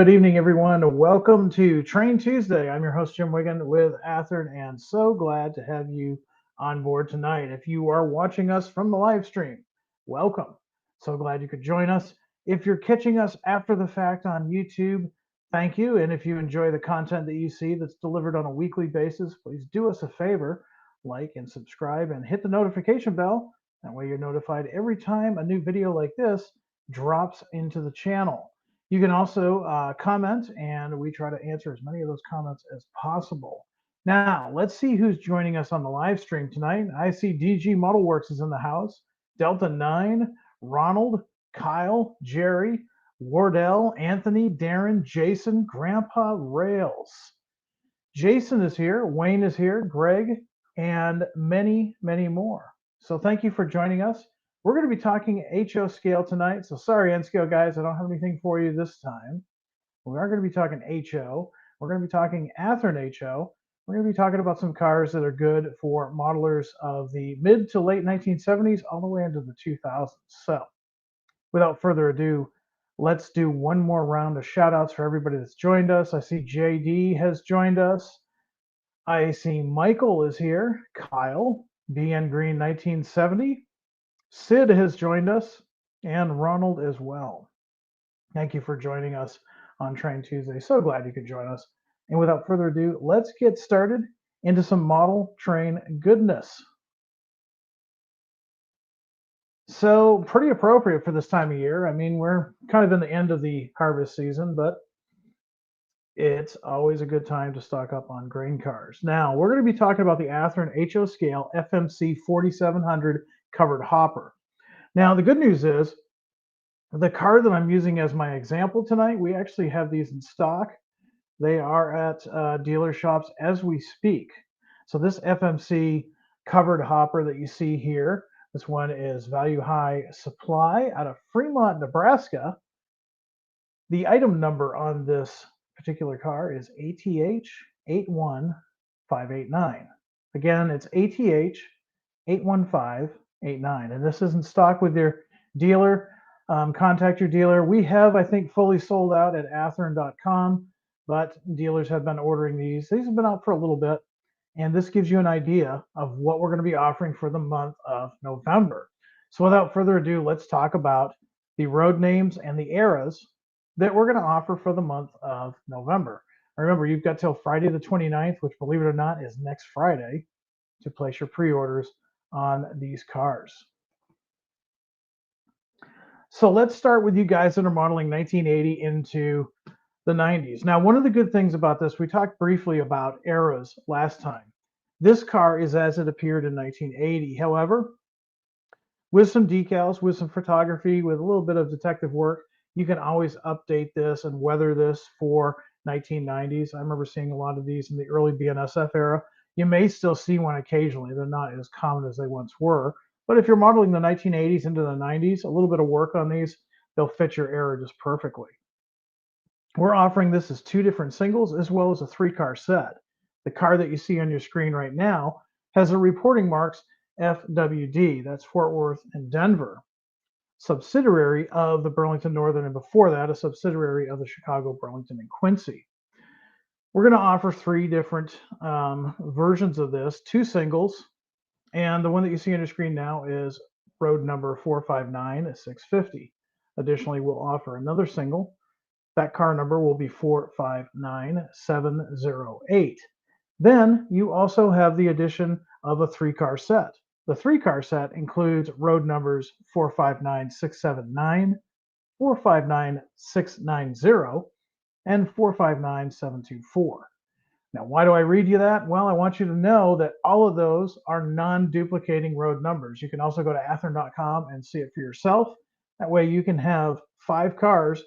Good evening, everyone. Welcome to Train Tuesday. I'm your host, Jim Wiggin with Athearn, and so glad to have you on board tonight. If you are watching us from the live stream, welcome. So glad you could join us. If you're catching us after the fact on YouTube, thank you. And if you enjoy the content that you see that's delivered on a weekly basis, please do us a favor, like and subscribe and hit the notification bell. That way you're notified every time a new video like this drops into the channel. You can also comment, and we try to answer as many of those comments as possible. Now, let's see who's joining us on the live stream tonight. I see DG Model Works is in the house, Delta 9, Ronald, Kyle, Jerry, Wardell, Anthony, Darren, Jason, Grandpa Rails. Jason is here, Wayne is here, Greg, and many, many more. So thank you for joining us. We're going to be talking HO scale tonight. So sorry, N scale guys, I don't have anything for you this time. We are going to be talking HO. We're going to be talking Athearn HO. We're going to be talking about some cars that are good for modelers of the mid to late 1970s all the way into the 2000s. So without further ado, let's do one more round of shout outs for everybody that's joined us. I see JD has joined us. I see Michael is here. Kyle, BN Green 1970. Sid has joined us, and Ronald as well. Thank you for joining us on Train Tuesday. So glad you could join us. And without further ado, let's get started into some model train goodness. So pretty appropriate for this time of year. I mean, we're kind of in the end of the harvest season, but it's always a good time to stock up on grain cars. Now, we're going to be talking about the Athearn HO Scale FMC 4700 covered hopper. Now, the good news is the car that I'm using as my example tonight, we actually have these in stock. They are at dealer shops as we speak. So this FMC covered hopper that you see here, this one is Value High Supply out of Fremont, Nebraska. The item number on this particular car is ATH 81589. Again, it's ATH 81589, and this is in stock with your dealer. Contact your dealer. We have, I think, fully sold out at Athearn.com, but dealers have been ordering these. These have been out for a little bit, and this gives you an idea of what we're going to be offering for the month of November. So without further ado, let's talk about the road names and the eras that we're going to offer for the month of November. Remember, you've got till Friday the 29th, which, believe it or not, is next Friday, to place your pre-orders on these cars. So let's start with you guys that are modeling 1980 into the 90s. Now, one of the good things about this, we talked briefly about eras last time. This car is as it appeared in 1980. However, with some decals, with some photography, with a little bit of detective work, you can always update this and weather this for 1990s. I remember seeing a lot of these in the early BNSF era. You may still see one occasionally. They're not as common as they once were. But if you're modeling the 1980s into the 90s, a little bit of work on these, they'll fit your era just perfectly. We're offering this as two different singles as well as a three-car set. The car that you see on your screen right now has the reporting marks FWD. That's Fort Worth and Denver, subsidiary of the Burlington Northern, and before that, a subsidiary of the Chicago, Burlington, and Quincy. We're going to offer three different versions of this, two singles, and the one that you see on your screen now is road number 459650. Additionally, we'll offer another single. That car number will be 459708. Then you also have the addition of a three-car set. The three-car set includes road numbers 459679, 459690, and 459724. Now, why do I read you that? Well, I want you to know that all of those are non-duplicating road numbers. You can also go to Athearn.com and see it for yourself. That way you can have 5 cars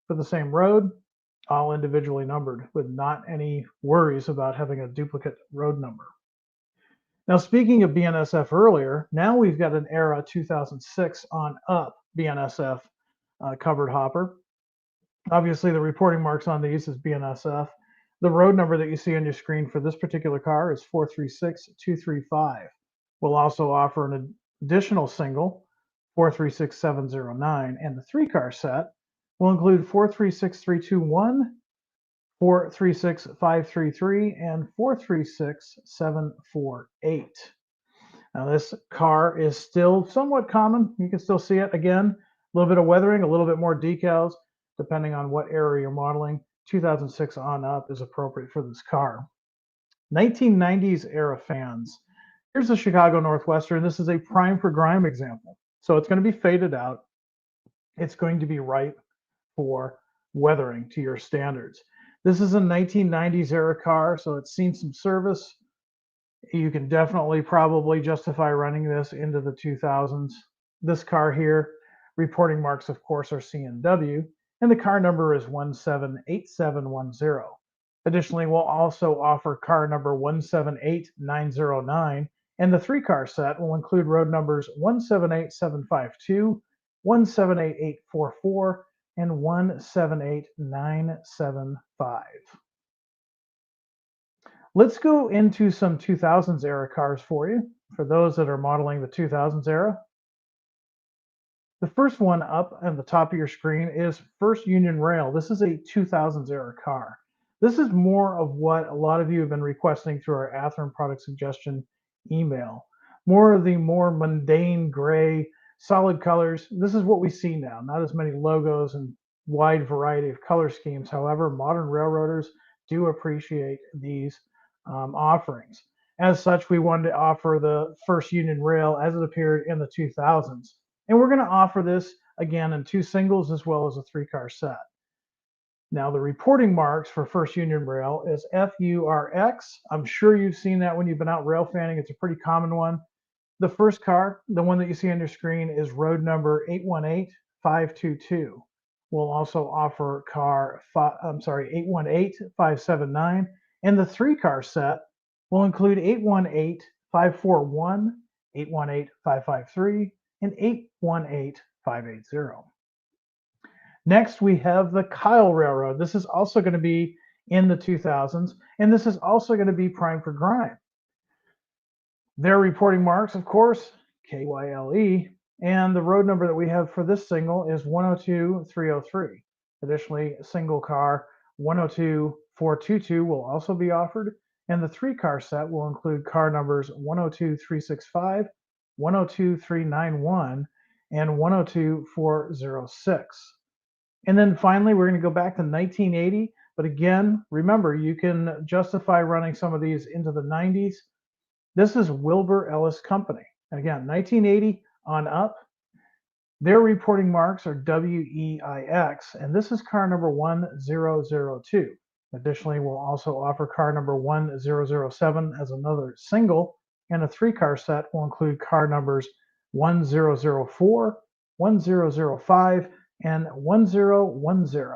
for the same road, all individually numbered, with not any worries about having a duplicate road number. Now, speaking of BNSF earlier, now we've got an era 2006 on up BNSF covered hopper. Obviously, the reporting marks on these is BNSF. The road number that you see on your screen for this particular car is 436235. We'll also offer an additional single, 436709, and the three-car set will include 436321, 436533, and 436748. Now this car is still somewhat common. You can still see it. Again, a little bit of weathering, a little bit more decals, depending on what era you're modeling. 2006 on up is appropriate for this car. 1990s era fans. Here's the Chicago Northwestern. This is a prime for grime example. So it's going to be faded out. It's going to be right for weathering to your standards. This is a 1990s era car, so it's seen some service. You can definitely probably justify running this into the 2000s. This car here, reporting marks, of course, are C&W, and the car number is 178710. Additionally, we'll also offer car number 178909, and the three-car set will include road numbers 178752, 178844, and 178975. Let's go into some 2000s era cars for you, for those that are modeling the 2000s era. The first one up at the top of your screen is First Union Rail. This is a 2000s era car. This is more of what a lot of you have been requesting through our Athearn product suggestion email. More of the more mundane gray, solid colors. This is what we see now. Not as many logos and wide variety of color schemes. However, modern railroaders do appreciate these offerings. As such, we wanted to offer the First Union Rail as it appeared in the 2000s. And we're going to offer this again in two singles as well as a three-car set. Now, the reporting marks for First Union Rail is FURX. I'm sure you've seen that when you've been out rail fanning. It's a pretty common one. The first car, the one that you see on your screen, is road number 818522. We'll also offer car 818579, and the three-car set will include 818541, 818553, and 818580. Next, we have the Kyle Railroad. This is also going to be in the 2000s, and this is also going to be prime for grime. Their reporting marks, of course, KYLE, and the road number that we have for this single is 102303. Additionally, single car 102422 will also be offered, and the three-car set will include car numbers 102365, 102391, and 102406. And then finally, we're going to go back to 1980. But again, remember, you can justify running some of these into the 90s. This is Wilbur Ellis Company. Again, 1980 on up. Their reporting marks are WEIX, and this is car number 1002. Additionally, we'll also offer car number 1007 as another single, and a three-car set will include car numbers 1004, 1005, and 1010.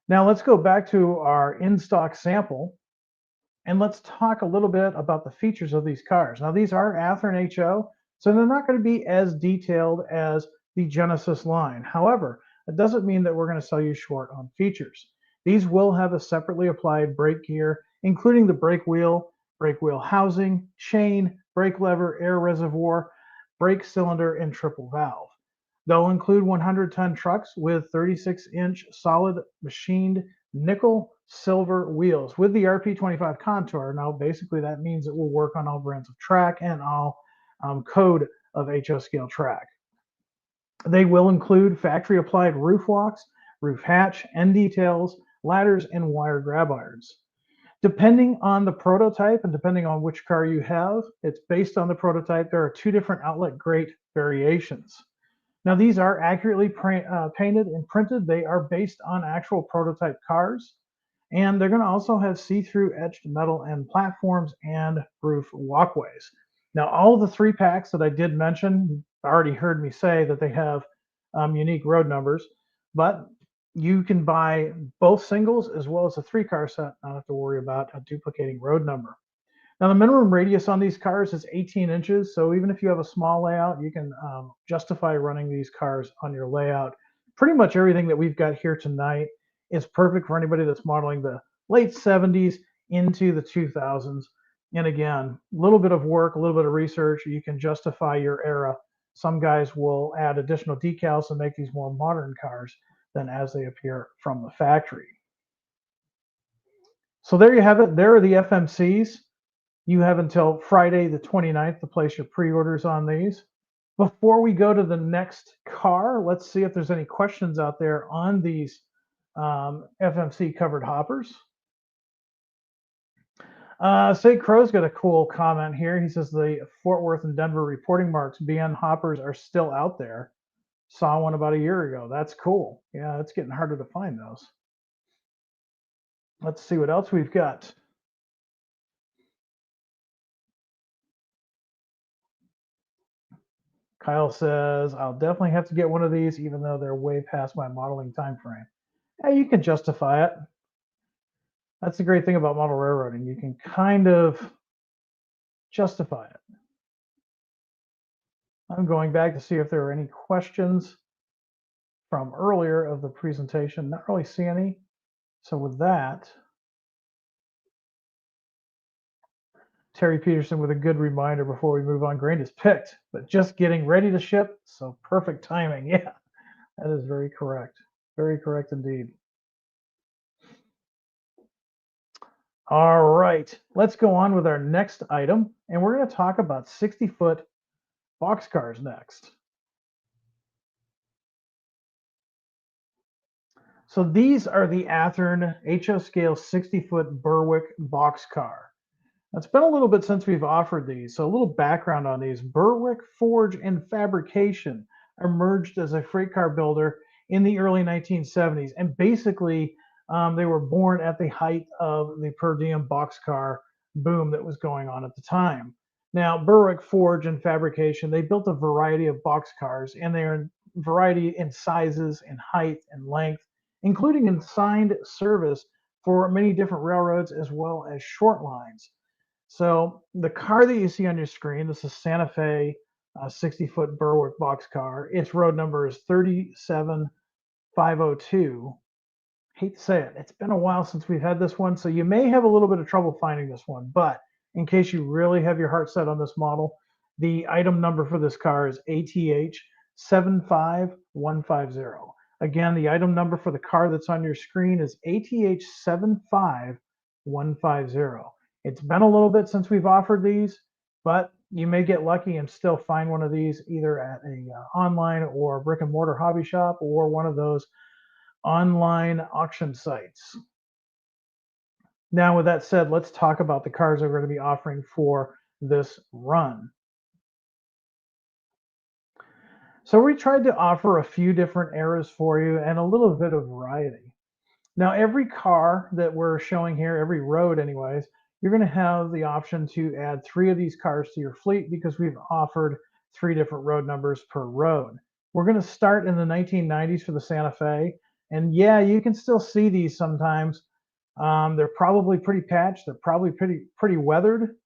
Now let's go back to our in-stock sample, and let's talk a little bit about the features of these cars. Now these are Athearn HO, so they're not going to be as detailed as the Genesis line. However, it doesn't mean that we're going to sell you short on features. These will have a separately applied brake gear, including the brake wheel housing, chain, brake lever, air reservoir, brake cylinder, and triple valve. They'll include 100-ton trucks with 36-inch solid machined nickel silver wheels with the RP25 contour. Now, basically, that means it will work on all brands of track and all code of HO scale track. They will include factory applied roof locks, roof hatch, end details, ladders, and wire grab irons. Depending on the prototype and depending on which car you have, it's based on the prototype. There are two different outlet grate variations. Now, these are accurately painted and printed. They are based on actual prototype cars, and they're going to also have see-through etched metal end platforms and roof walkways. Now, all of the three packs that I did mention, you've already heard me say that they have unique road numbers, but you can buy both singles as well as a three-car set, not have to worry about a duplicating road number. Now, the minimum radius on these cars is 18 inches, so even if you have a small layout, you can justify running these cars on your layout. Pretty much everything that we've got here tonight is perfect for anybody that's modeling the late 70s into the 2000s. And again, a little bit of work, a little bit of research, you can justify your era some guys will add additional decals and make these more modern cars than as they appear from the factory. So there you have it. There are the FMCs. You have until Friday the 29th to place your pre-orders on these. Before we go to the next car, let's see if there's any questions out there on these FMC covered hoppers. Say Crow's got a cool comment here. He says the Fort Worth and Denver reporting marks BN hoppers are still out there. Saw one about a year ago. That's cool. Yeah, it's getting harder to find those. Let's see what else we've got. Kyle says, I'll definitely have to get one of these, even though they're way past my modeling time frame. Yeah, you can justify it. That's the great thing about model railroading. You can kind of justify it. I'm going back to see if there are any questions from earlier of the presentation. Not really see any. So with that, Terry Peterson with a good reminder before we move on. Grain is picked, but just getting ready to ship. So perfect timing. Yeah, that is very correct. Very correct indeed. All right, let's go on with our next item, and we're going to talk about 60-foot boxcars next. So these are the Athearn HO scale 60-foot Berwick boxcar. It's been a little bit since we've offered these, so a little background on these. Berwick Forge and Fabrication emerged as a freight car builder in the early 1970s, and basically they were born at the height of the per diem boxcar boom that was going on at the time. Now, Berwick Forge and Fabrication, they built a variety of boxcars, and they're in variety in sizes, in height, and length, including in signed service for many different railroads as well as short lines. So the car that you see on your screen, this is Santa Fe 60-foot Berwick boxcar. Its road number is 37502. Hate to say it, it's been a while since we've had this one, so you may have a little bit of trouble finding this one. But in case you really have your heart set on this model, the item number for this car is ATH 75150. Again, the item number for the car that's on your screen is ATH 75150. It's been a little bit since we've offered these, but you may get lucky and still find one of these either at a online or brick and mortar hobby shop or one of those online auction sites. Now, with that said, let's talk about the cars that we're going to be offering for this run. So we tried to offer a few different eras for you and a little bit of variety. Now, every car that we're showing here, every road anyways, you're going to have the option to add 3 of these cars to your fleet because we've offered 3 different road numbers per road. We're going to start in the 1990s for the Santa Fe. And yeah, you can still see these sometimes. They're probably pretty patched. They're probably pretty weathered.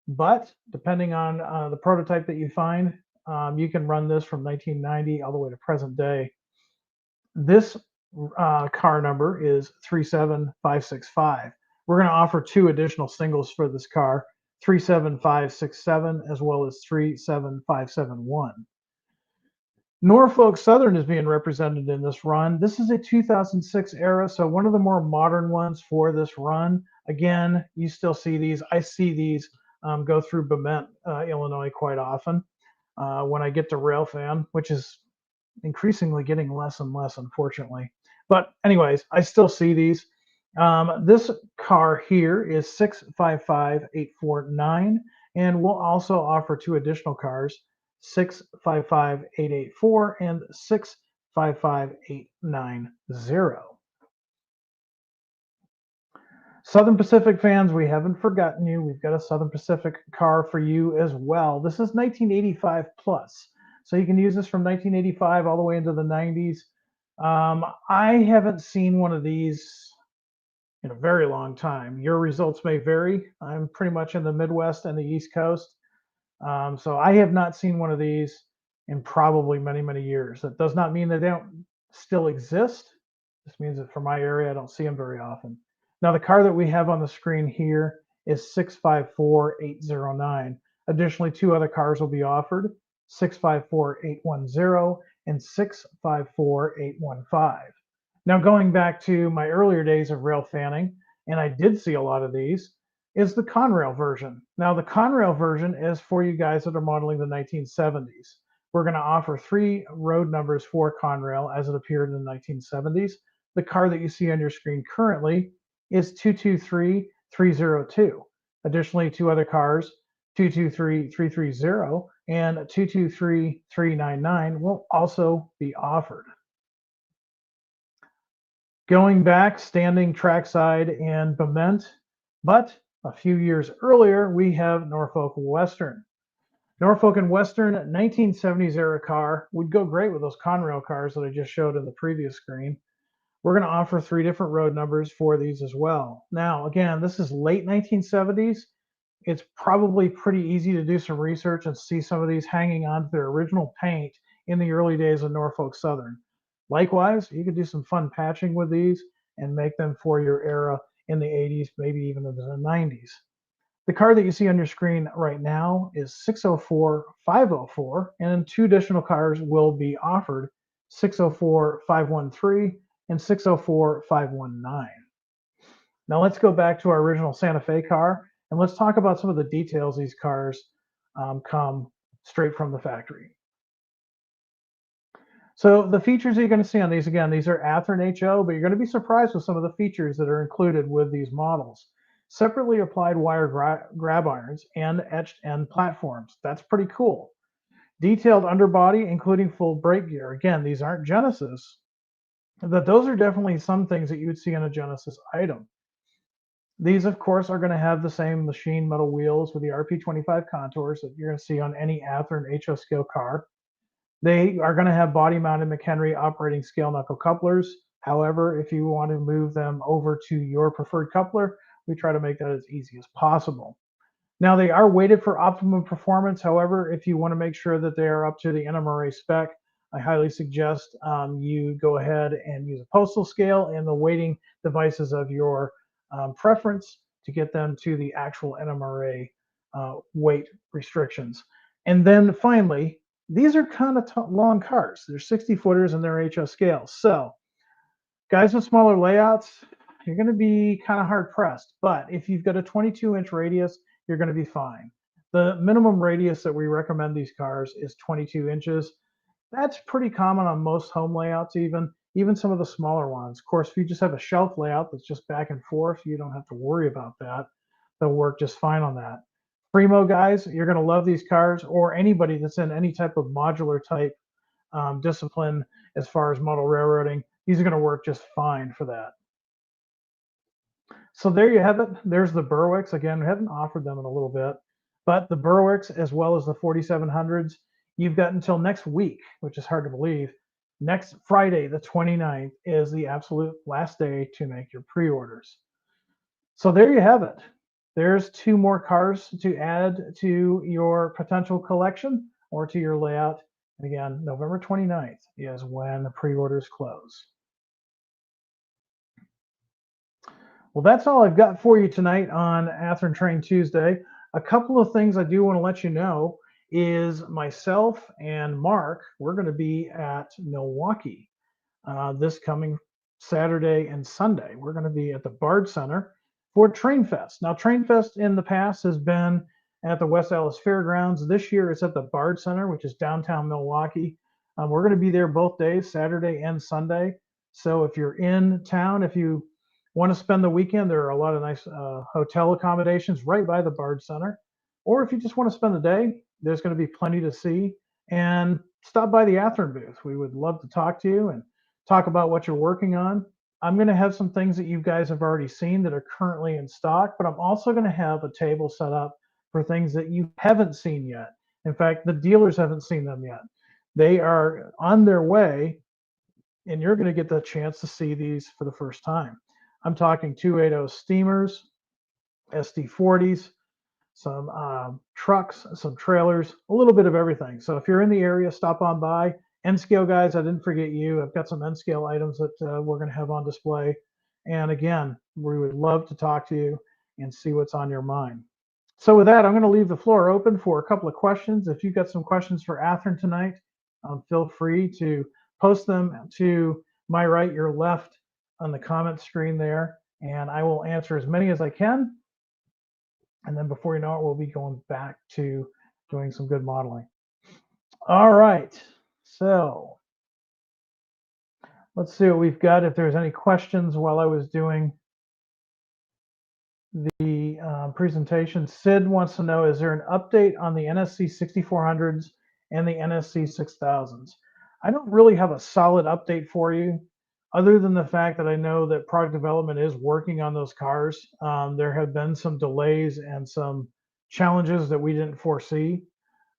But depending on the prototype that you find, you can run this from 1990 all the way to present day. This car number is 37565. We're going to offer 2 additional singles for this car, 37567 as well as 37571. Norfolk Southern is being represented in this run. This is a 2006 era, so one of the more modern ones for this run. Again, you still see these. I see these go through Bement, Illinois quite often when I get to Railfan, which is increasingly getting less and less, unfortunately. But anyways, I still see these. This car here is 655849, and we'll also offer 2 additional cars, 655884 and 655890. Southern Pacific fans, we haven't forgotten you. We've got a Southern Pacific car for you as well. This is 1985 plus. So you can use this from 1985 all the way into the 90s. I haven't seen one of these in a very long time. Your results may vary. I'm pretty much in the Midwest and the East Coast. So I have not seen one of these in probably many, many years. That does not mean that they don't still exist. This means that for my area, I don't see them very often. Now, the car that we have on the screen here is 654809. Additionally, 2 other cars will be offered. 654-810, and 654-815. Now, going back to my earlier days of rail fanning, and I did see a lot of these, is the Conrail version. Now, the Conrail version is for you guys that are modeling the 1970s. We're going to offer 3 road numbers for Conrail as it appeared in the 1970s. The car that you see on your screen currently is 223302. Additionally, 2 other cars, 223330 and 223399, will also be offered. Going back, standing trackside in Bement, but a few years earlier, we have Norfolk Western. Norfolk and Western 1970s era car would go great with those Conrail cars that I just showed in the previous screen. We're going to offer 3 different road numbers for these as well. Now, again, this is late 1970s. It's probably pretty easy to do some research and see some of these hanging on to their original paint in the early days of Norfolk Southern. Likewise, you could do some fun patching with these and make them for your era in the 80s, maybe even in the 90s. The car that you see on your screen right now is 604-504, and 2 additional cars will be offered, 604-513 and 604-519. Now let's go back to our original Santa Fe car, and let's talk about some of the details these cars come straight from the factory. So the features that you're going to see on these, again, these are Athearn HO, but you're going to be surprised with some of the features that are included with these models. Separately applied wire grab irons and etched end platforms. That's pretty cool. Detailed underbody, including full brake gear. Again, these aren't Genesis, but those are definitely some things that you would see on a Genesis item. These, of course, are going to have the same machine metal wheels with the RP25 contours that you're going to see on any Athearn HO scale car. They are going to have body-mounted McHenry operating scale knuckle couplers. However, if you want to move them over to your preferred coupler, we try to make that as easy as possible. Now, they are weighted for optimum performance. However, if you want to make sure that they are up to the NMRA spec, I highly suggest you go ahead and use a postal scale and the weighting devices of your preference to get them to the actual NMRA weight restrictions. And then finally, these are kind of long cars. They're 60 footers and they're HO scale. So guys with smaller layouts, you're going to be kind of hard pressed. But if you've got a 22-inch radius, you're going to be fine. The minimum radius that we recommend these cars is 22 inches. That's pretty common on most home layouts, even some of the smaller ones. Of course, if you just have a shelf layout that's just back and forth, you don't have to worry about that. They'll work just fine on that. Primo guys, you're going to love these cars, or anybody that's in any type of modular type discipline as far as model railroading. These are going to work just fine for that. So there you have it. There's the Berwicks. Again, we haven't offered them in a little bit, but the Berwicks as well as the 4700s, you've got until next week, which is hard to believe. Next Friday, the 29th, is the absolute last day to make your pre-orders. So there you have it. There's 2 more cars to add to your potential collection or to your layout. And again, November 29th is when the pre-orders close. Well, that's all I've got for you tonight on Athearn Train Tuesday. A couple of things I do want to let you know is myself and Mark, we're going to be at Milwaukee this coming Saturday and Sunday. We're going to be at the Bard Center for Trainfest. Now, Trainfest in the past has been at the West Allis Fairgrounds. This year it's at the Bard Center, which is downtown Milwaukee. We're going to be there both days, Saturday and Sunday. So if you're in town, if you want to spend the weekend, there are a lot of nice hotel accommodations right by the Bard Center. Or if you just want to spend the day, there's going to be plenty to see. And stop by the Athearn booth. We would love to talk to you and talk about what you're working on. I'm going to have some things that you guys have already seen that are currently in stock, but I'm also going to have a table set up for things that you haven't seen yet. In fact, the dealers haven't seen them yet. They are on their way, and you're going to get the chance to see these for the first time. I'm talking 280 steamers, SD40s, some trucks, some trailers, a little bit of everything. So if you're in the area, stop on by. N-scale guys, I didn't forget you. I've got some N-scale items that we're going to have on display. And again, we would love to talk to you and see what's on your mind. So with that, I'm going to leave the floor open for a couple of questions. If you've got some questions for Athearn tonight, feel free to post them to my right, your left on the comment screen there, and I will answer as many as I can. And then before you know it, we'll be going back to doing some good modeling. All right, so let's see what we've got. If there's any questions while I was doing the presentation, Sid wants to know, is there an update on the NSC 6400s and the NSC 6000s? I don't really have a solid update for you, other than the fact that I know that product development is working on those cars. There have been some delays and some challenges that we didn't foresee.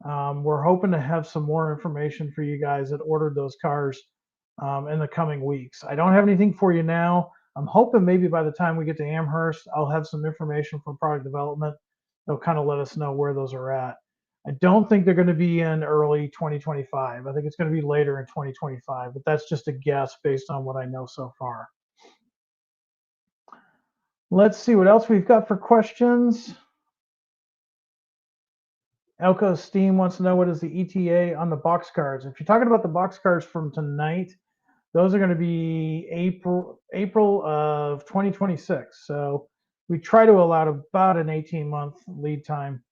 We're hoping to have some more information for you guys that ordered those cars in the coming weeks. I don't have anything for you now. I'm hoping maybe by the time we get to Amherst, I'll have some information from product development. They'll kind of let us know where those are at. I don't think they're going to be in early 2025. I think it's going to be later in 2025, but that's just a guess based on what I know so far. Let's see what else we've got for questions. Elko Steam wants to know, what is the ETA on the box cars? If you're talking about the box cars from tonight, those are going to be April of 2026. So we try to allow about an 18-month lead time.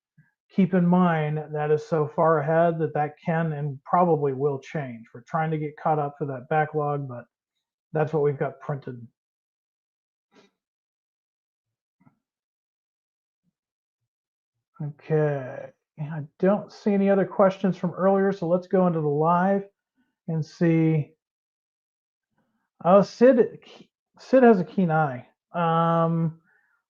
Keep in mind that is so far ahead that can and probably will change. We're trying to get caught up for that backlog, but that's what we've got printed. Okay, I don't see any other questions from earlier, so let's go into the live and see. Oh, Sid has a keen eye.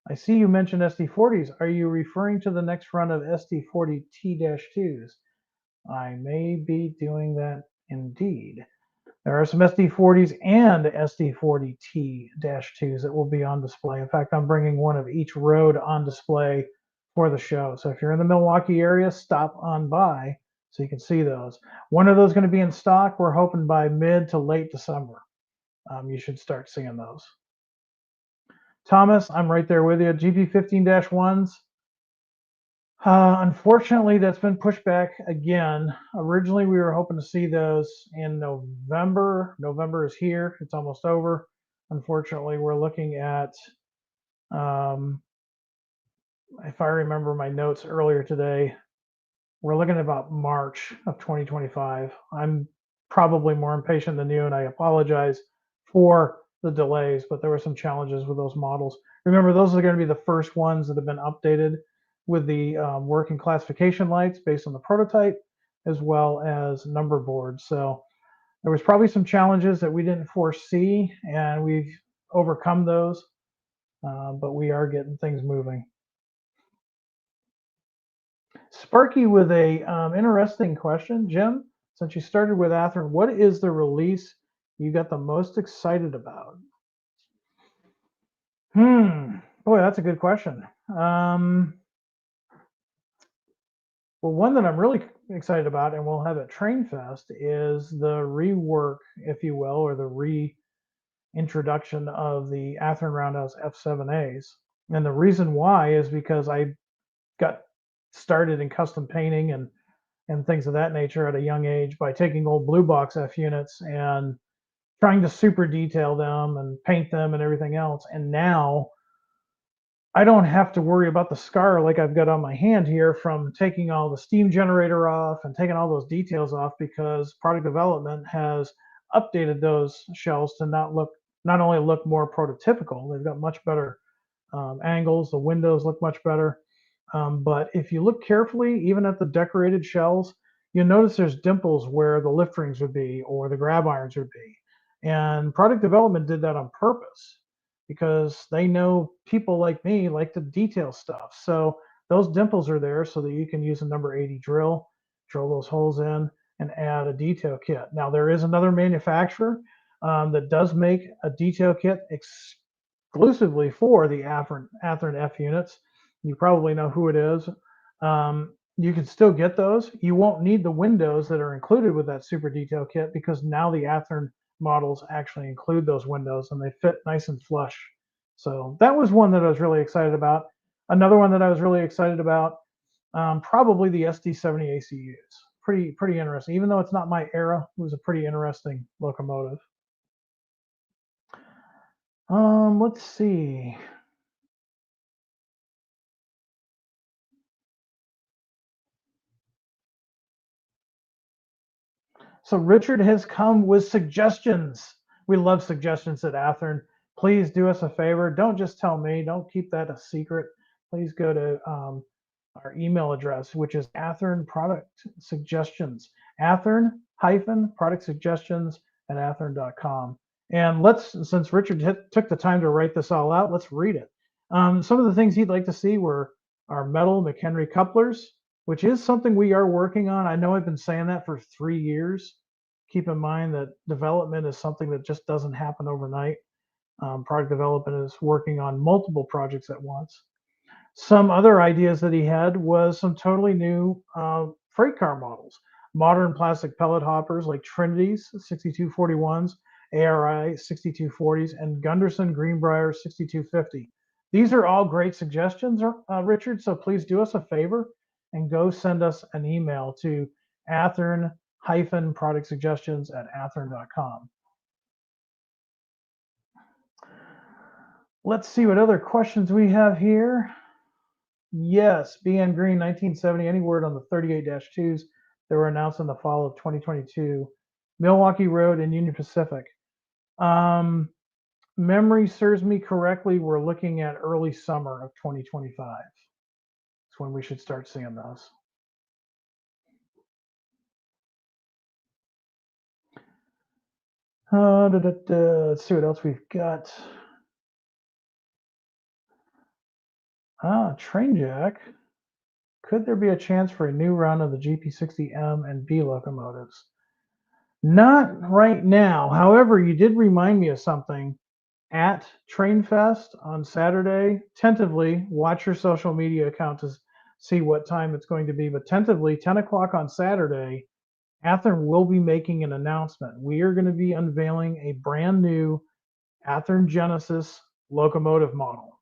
I see you mentioned SD40s. Are you referring to the next run of SD40T-2s? I may be doing that indeed. There are some SD40s and SD40T-2s that will be on display. In fact, I'm bringing one of each road on display for the show. So if you're in the Milwaukee area, stop on by so you can see those. One of those is going to be in stock. We're hoping by mid to late December. You should start seeing those. Thomas, I'm right there with you. GP15-1s. Unfortunately, that's been pushed back again. Originally, we were hoping to see those in November. November is here. It's almost over. Unfortunately, we're looking at, if I remember my notes earlier today, we're looking at about March of 2025. I'm probably more impatient than you, and I apologize for the delays, but there were some challenges with those models. Remember, those are going to be the first ones that have been updated with the working classification lights based on the prototype, as well as number boards. So there was probably some challenges that we didn't foresee, and we've overcome those, but we are getting things moving. Sparky with a interesting question. Jim, since you started with Athearn, what is the release you got the most excited about? Boy, that's a good question. Well, one that I'm really excited about, and we'll have at Trainfest, is the rework, if you will, or the reintroduction of the Athearn Roundhouse F7As. And the reason why is because I got started in custom painting and things of that nature at a young age by taking old blue box F units and trying to super detail them and paint them and everything else. And now I don't have to worry about the scar like I've got on my hand here from taking all the steam generator off and taking all those details off, because product development has updated those shells to not only look more prototypical, they've got much better angles, the windows look much better. But if you look carefully, even at the decorated shells, you'll notice there's dimples where the lift rings would be or the grab irons would be. And product development did that on purpose because they know people like me like to detail stuff. So those dimples are there so that you can use a number 80 drill those holes in, and add a detail kit. Now, there is another manufacturer that does make a detail kit exclusively for the Athearn F units. You probably know who it is. You can still get those. You won't need the windows that are included with that super detail kit, because now the Athearn models actually include those windows and they fit nice and flush. So that was one that I was really excited about. Another one that I was really excited about, probably the SD70 ACUs. Pretty interesting. Even though it's not my era, it was a pretty interesting locomotive. Let's see. So Richard has come with suggestions. We love suggestions at Athearn. Please do us a favor. Don't just tell me. Don't keep that a secret. Please go to our email address, which is Athearn Product Suggestions. Athearn Product Suggestions at athearn.com. And since Richard took the time to write this all out, let's read it. Some of the things he'd like to see were our metal McHenry couplers, which is something we are working on. I know I've been saying that for 3 years. Keep in mind that development is something that just doesn't happen overnight. Product development is working on multiple projects at once. Some other ideas that he had was some totally new freight car models, modern plastic pellet hoppers like Trinity's 6241s, ARI 6240s, and Gunderson Greenbrier 6250. These are all great suggestions, Richard, so please do us a favor and go send us an email to Athearn-product suggestions at athearn.com. Let's see what other questions we have here. Yes, BN Green 1970. Any word on the 38-2s that were announced in the fall of 2022? Milwaukee Road and Union Pacific. Memory serves me correctly, we're looking at early summer of 2025. That's when we should start seeing those. Let's see what else we've got. Train jack. Could there be a chance for a new run of the GP60M and B locomotives? Not right now. However, you did remind me of something. At Trainfest on Saturday, tentatively, watch your social media account to see what time it's going to be, but tentatively, 10 o'clock on Saturday, Athearn will be making an announcement. We are going to be unveiling a brand new Athearn Genesis locomotive model.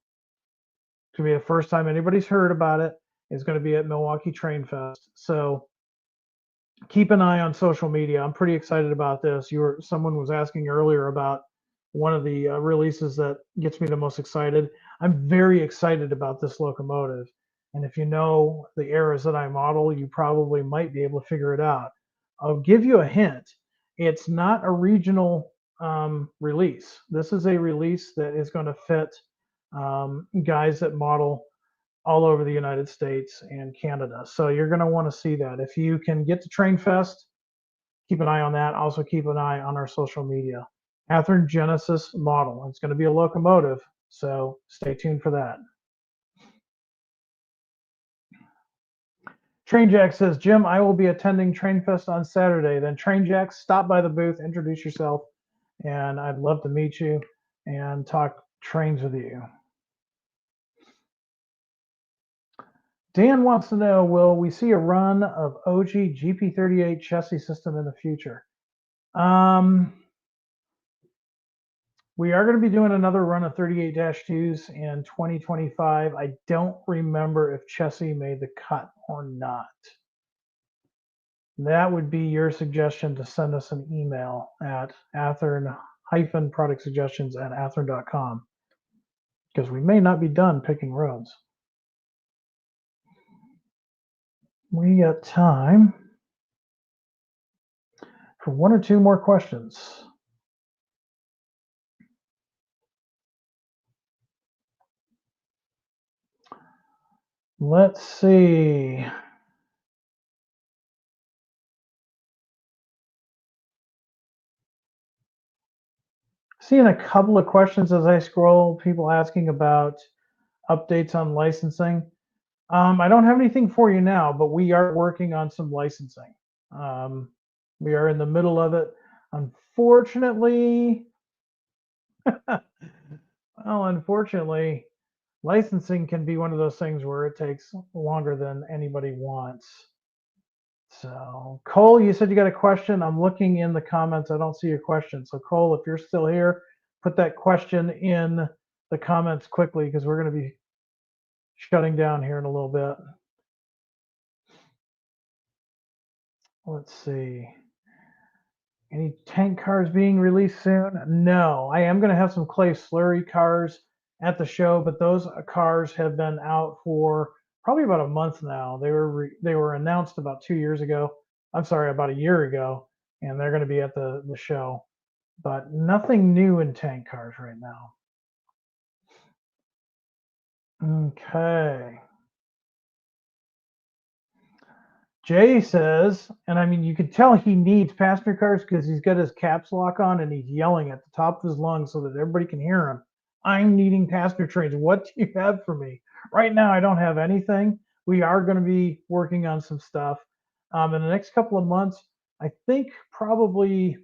It's going to be the first time anybody's heard about it. It's going to be at Milwaukee Trainfest. So keep an eye on social media. I'm pretty excited about this. Someone was asking earlier about one of the releases that gets me the most excited. I'm very excited about this locomotive. And if you know the eras that I model, you probably might be able to figure it out. I'll give you a hint. It's not a regional release. This is a release that is going to fit guys that model all over the United States and Canada. So you're going to want to see that. If you can get to Trainfest, keep an eye on that. Also keep an eye on our social media. Athearn Genesis model. It's going to be a locomotive, so stay tuned for that. Trainjack says, Jim, I will be attending Trainfest on Saturday. Then Trainjack, stop by the booth, introduce yourself, and I'd love to meet you and talk trains with you. Dan wants to know, will we see a run of OG GP38 chassis system in the future? We are going to be doing another run of 38-2s in 2025. I don't remember if chassis made the cut or not. That would be your suggestion to send us an email at Athearn-product suggestions at athearn.com, because we may not be done picking roads. We got time for one or two more questions. Let's see. Seeing a couple of questions as I scroll, people asking about updates on licensing. I don't have anything for you now, but we are working on some licensing. We are in the middle of it. Unfortunately, unfortunately, licensing can be one of those things where it takes longer than anybody wants. So, Cole, you said you got a question. I'm looking in the comments. I don't see your question. So, Cole, if you're still here, put that question in the comments quickly, because we're going to be shutting down here in a little bit. Let's see. Any tank cars being released soon? No. I am going to have some clay slurry cars at the show, but those cars have been out for probably about a month now. They were announced about 2 years ago. I'm sorry, about a year ago, and they're going to be at the show. But nothing new in tank cars right now. Okay. Jay says, and I mean, you could tell he needs passenger cars because he's got his caps lock on and he's yelling at the top of his lungs so that everybody can hear him. I'm needing passenger trains. What do you have for me? Right now, I don't have anything. We are going to be working on some stuff in the next couple of months. I think probably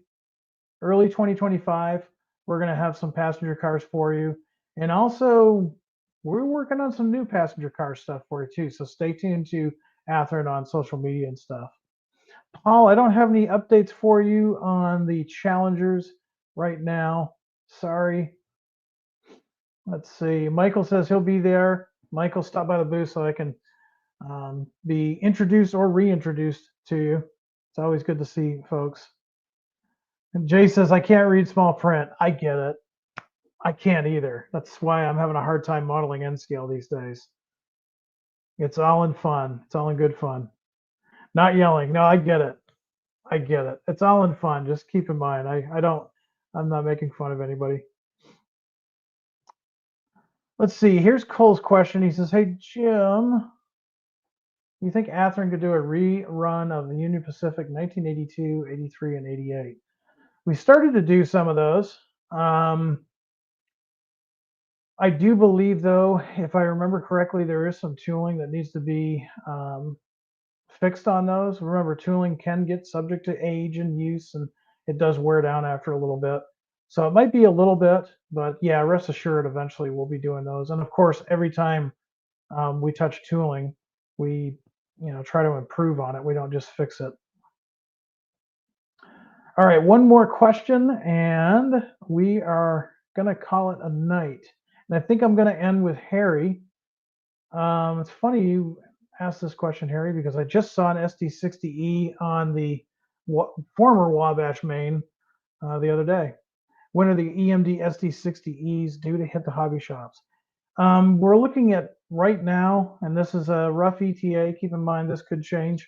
early 2025, we're going to have some passenger cars for you. And also, we're working on some new passenger car stuff for you too. So stay tuned to Athearn on social media and stuff. Paul, I don't have any updates for you on the challengers right now. Sorry. Let's see. Michael says he'll be there. Michael, stop by the booth so I can be introduced or reintroduced to you. It's always good to see folks. And Jay says, I can't read small print. I get it. I can't either. That's why I'm having a hard time modeling N scale these days. It's all in fun. It's all in good fun. Not yelling. No, I get it. I get it. It's all in fun. Just keep in mind, I'm not making fun of anybody. Let's see. Here's Cole's question. He says, hey, Jim, you think Athearn could do a rerun of the Union Pacific 1982, 83, and 88? We started to do some of those. I do believe, though, if I remember correctly, there is some tooling that needs to be fixed on those. Remember, tooling can get subject to age and use, and it does wear down after a little bit. So it might be a little bit, but yeah, rest assured, eventually we'll be doing those. And of course, every time we touch tooling, we try to improve on it. We don't just fix it. All right, one more question, and we are going to call it a night. And I think I'm going to end with Harry. It's funny you asked this question, Harry, because I just saw an SD60E on the former Wabash main the other day. When are the EMD SD60Es due to hit the hobby shops? We're looking at right now, and this is a rough ETA. Keep in mind this could change,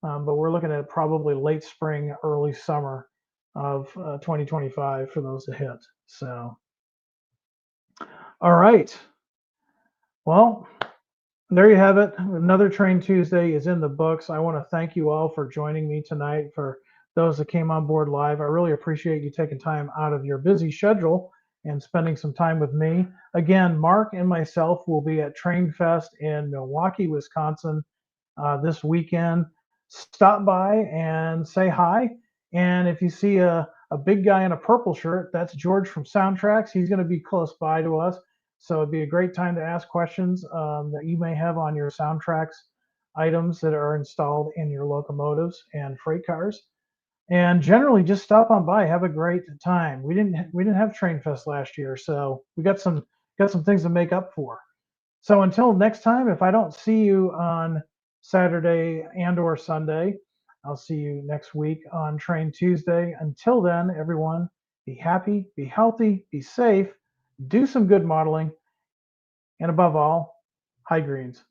but we're looking at probably late spring, early summer of 2025 for those to hit. So, all right. Well, there you have it. Another Train Tuesday is in the books. I want to thank you all for joining me tonight. For those that came on board live, I really appreciate you taking time out of your busy schedule and spending some time with me. Again, Mark and myself will be at Trainfest in Milwaukee, Wisconsin this weekend. Stop by and say hi. And if you see a big guy in a purple shirt, that's George from Soundtracks. He's going to be close by to us. So it'd be a great time to ask questions that you may have on your Soundtracks items that are installed in your locomotives and freight cars. And generally, just stop on by, have a great time. We didn't have Trainfest last year, so we got some things to make up for. So until next time, if I don't see you on Saturday and or Sunday, I'll see you next week on Train Tuesday. Until then, everyone, be happy, be healthy, be safe, do some good modeling, and above all, high greens.